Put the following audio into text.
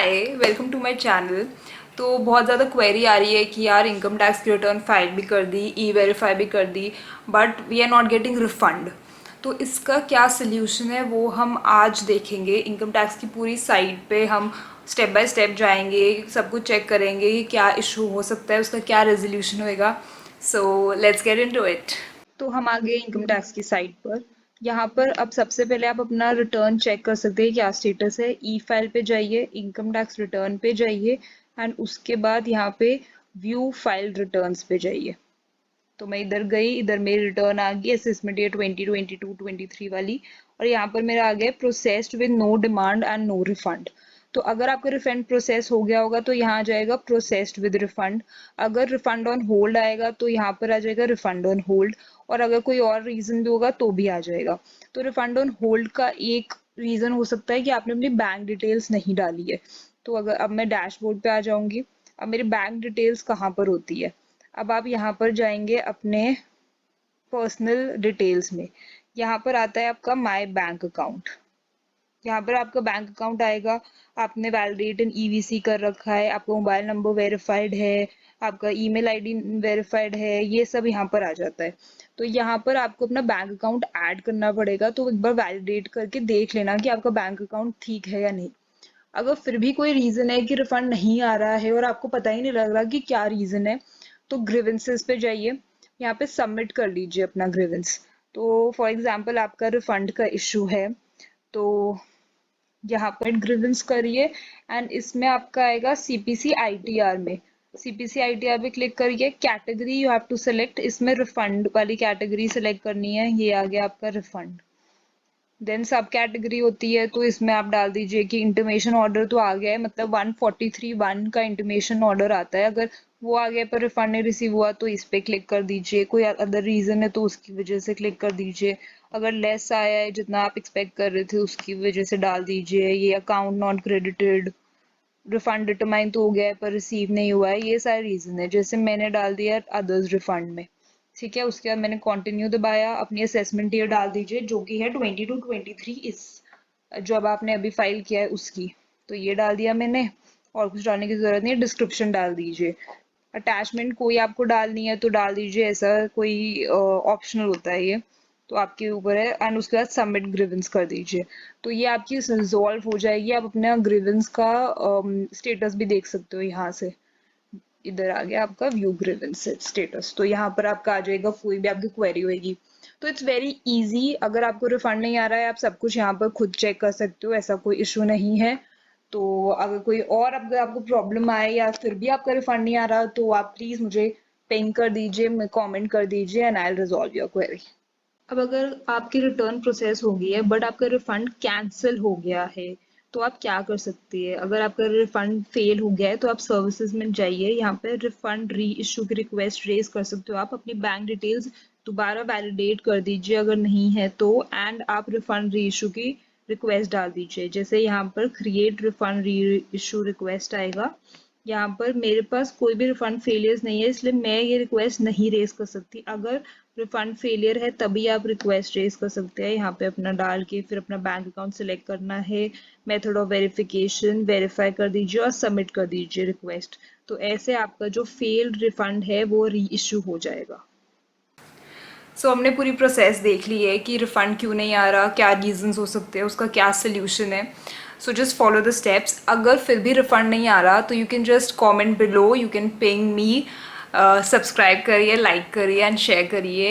Hi, welcome to my channel. तो बहुत ज़्यादा क्वेरी आ रही है कि यार इनकम टैक्स की रिटर्न फाइल भी कर दी, ई वेरीफाई भी कर दी, but we are not getting refund. तो इसका क्या सल्यूशन है वो हम आज देखेंगे। इनकम टैक्स की पूरी साइट पे हम स्टेप बाय स्टेप जाएंगे, सब कुछ चेक करेंगे कि क्या इशू हो सकता है, उसका क्या रेजोल्यूशन होएगा। So let's get into it. तो हम आ गए इनकम टैक्स की साइट पर। यहाँ पर अब सबसे पहले आप अपना रिटर्न चेक कर सकते हैं क्या स्टेटस है। ई फाइल पे जाइए, इनकम टैक्स रिटर्न पे जाइए एंड उसके बाद यहाँ पे व्यू फाइल रिटर्न्स पे जाइए। तो मैं इधर गई, इधर मेरी रिटर्न आ गई असेसमेंट ईयर 2022-23 वाली। और यहाँ पर मेरा आ गया processed with no demand and no refund. तो अगर आपका रिफंड प्रोसेस हो गया होगा तो यहाँ आ जाएगा प्रोसेस्ड विद रिफंड। अगर रिफंड ऑन होल्ड आएगा तो यहाँ पर आ जाएगा रिफंड ऑन होल्ड। और अगर कोई और रीजन भी होगा तो भी आ जाएगा। तो रिफंड ऑन होल्ड का एक रीजन हो सकता है कि आपने अपनी बैंक डिटेल्स नहीं डाली है। तो अगर अब मैं डैशबोर्ड पे आ जाऊंगी। अब मेरी बैंक डिटेल्स कहाँ पर होती है? अब आप यहाँ पर जाएंगे अपने पर्सनल डिटेल्स में। यहाँ पर आता है आपका माय बैंक अकाउंट। यहाँ पर आपका बैंक अकाउंट आएगा। आपने वैलिडेट इन ईवीसी कर रखा है, आपका मोबाइल नंबर वेरीफाइड है, आपका ईमेल आईडी वेरीफाइड है, ये सब यहाँ पर आ जाता है। तो यहाँ पर आपको अपना बैंक अकाउंट ऐड करना पड़ेगा। तो एक बार वैलिडेट करके देख लेना कि आपका बैंक अकाउंट ठीक है या नहीं। अगर फिर भी कोई रीजन है कि रिफंड नहीं आ रहा है और आपको पता ही नहीं लग रहा कि क्या रीजन है, तो ग्रीवेंसेस पे जाइए। यहाँ पे सबमिट कर लीजिए अपना ग्रीवेंस। तो फॉर एग्जांपल आपका रिफंड का इशू है, तो यहाँ पर ग्रीवेंस करिए एंड इसमें आपका आएगा सीपीसी आईटीआर में। सीपीसी आईटीआर पे क्लिक करिए, category you have to select, इसमें रिफंड वाली कैटेगरी सेलेक्ट करनी है। ये आ गया आपका रिफंड। देन सब कैटेगरी होती है, तो इसमें आप डाल दीजिए कि इंटीमेशन ऑर्डर तो आ गया है, मतलब 143(1) का इंटीमेशन ऑर्डर आता है। अगर वो आ गया पर रिफंड नहीं रिसीव हुआ तो इस पे क्लिक कर दीजिए। कोई अदर रीजन है तो उसकी वजह से क्लिक कर दीजिए। अगर लेस आया है जितना आप एक्सपेक्ट कर रहे थे उसकी वजह से डाल दीजिए। ये account not credited, refund determine तो हो गया है पर रिसीव नहीं हुआ है, ये सारे रीजन है। जैसे मैंने डाल दिया अदर्स रिफंड में। ठीक है, उसके बाद मैंने कंटिन्यू दबाया। अपनी असेसमेंट ईयर डाल दीजिए जो कि है 22-23, इस जो अब आपने अभी फाइल किया है उसकी। तो ये डाल दिया मैंने, और कुछ डालने की जरूरत नहीं है। डिस्क्रिप्शन डाल दीजिए। अटैचमेंट कोई आपको डालनी है तो डाल दीजिए, ऐसा कोई ऑप्शनल होता है ये, तो आपके ऊपर है। एंड उसके बाद सबमिट ग्रीवेंस कर दीजिए। तो ये आपकी रिजॉल्व हो जाएगी। आप अपने ग्रीवेंस का स्टेटस भी देख सकते हो यहाँ से। इधर आ गया आपका व्यू ग्रीवेंस स्टेटस। तो यहाँ पर आपका आ जाएगा, कोई भी आपकी क्वेरी होगी। तो इट्स वेरी इजी। अगर आपको रिफंड नहीं आ रहा है आप सब कुछ यहाँ पर खुद चेक कर सकते हो, ऐसा कोई इशू नहीं है। तो अगर कोई और अगर आपको प्रॉब्लम आए या फिर भी आपका रिफंड नहीं आ रहा तो आप प्लीज मुझे पिंग कर दीजिए, कमेंट कर दीजिए and I will resolve your query. अब अगर आपकी रिटर्न प्रोसेस हो गई है बट आपका रिफंड कैंसिल हो गया है, तो आप क्या कर सकते हैं? अगर आपका रिफंड फेल हो गया है तो आप सर्विसेज में जाइए, यहाँ पे रिफंड री इशू की रिक्वेस्ट रेज कर सकते हो। आप अपनी बैंक डिटेल्स दोबारा वैलिडेट कर दीजिए अगर नहीं है तो, एंड आप रिफंड री इशू की रिक्वेस्ट डाल दीजिए। जैसे यहाँ पर क्रिएट रिफंड री इशू रिक्वेस्ट आएगा। यहाँ पर मेरे पास कोई भी रिफंड फेलियर्स नहीं है इसलिए मैं ये रिक्वेस्ट नहीं रेज कर सकती। अगर रिफंड फेलियर है तभी आप रिक्वेस्ट रेज कर सकते हैं। यहाँ पे अपना डाल के फिर अपना बैंक अकाउंट सेलेक्ट करना है, मेथड ऑफ वेरिफिकेशन वेरीफाई कर दीजिए और सबमिट कर दीजिए रिक्वेस्ट। तो ऐसे आपका जो फेल्ड रिफंड है वो री इशू हो जाएगा। हमने पूरी प्रोसेस देख ली है कि रिफ़ंड क्यों नहीं आ रहा, क्या रीजंस हो सकते हैं, उसका क्या सोल्यूशन है। Just follow the steps. अगर फिर भी रिफ़ंड नहीं आ रहा तो you can just comment below, you can ping me. Subscribe करिए, लाइक करिए एंड शेयर करिए।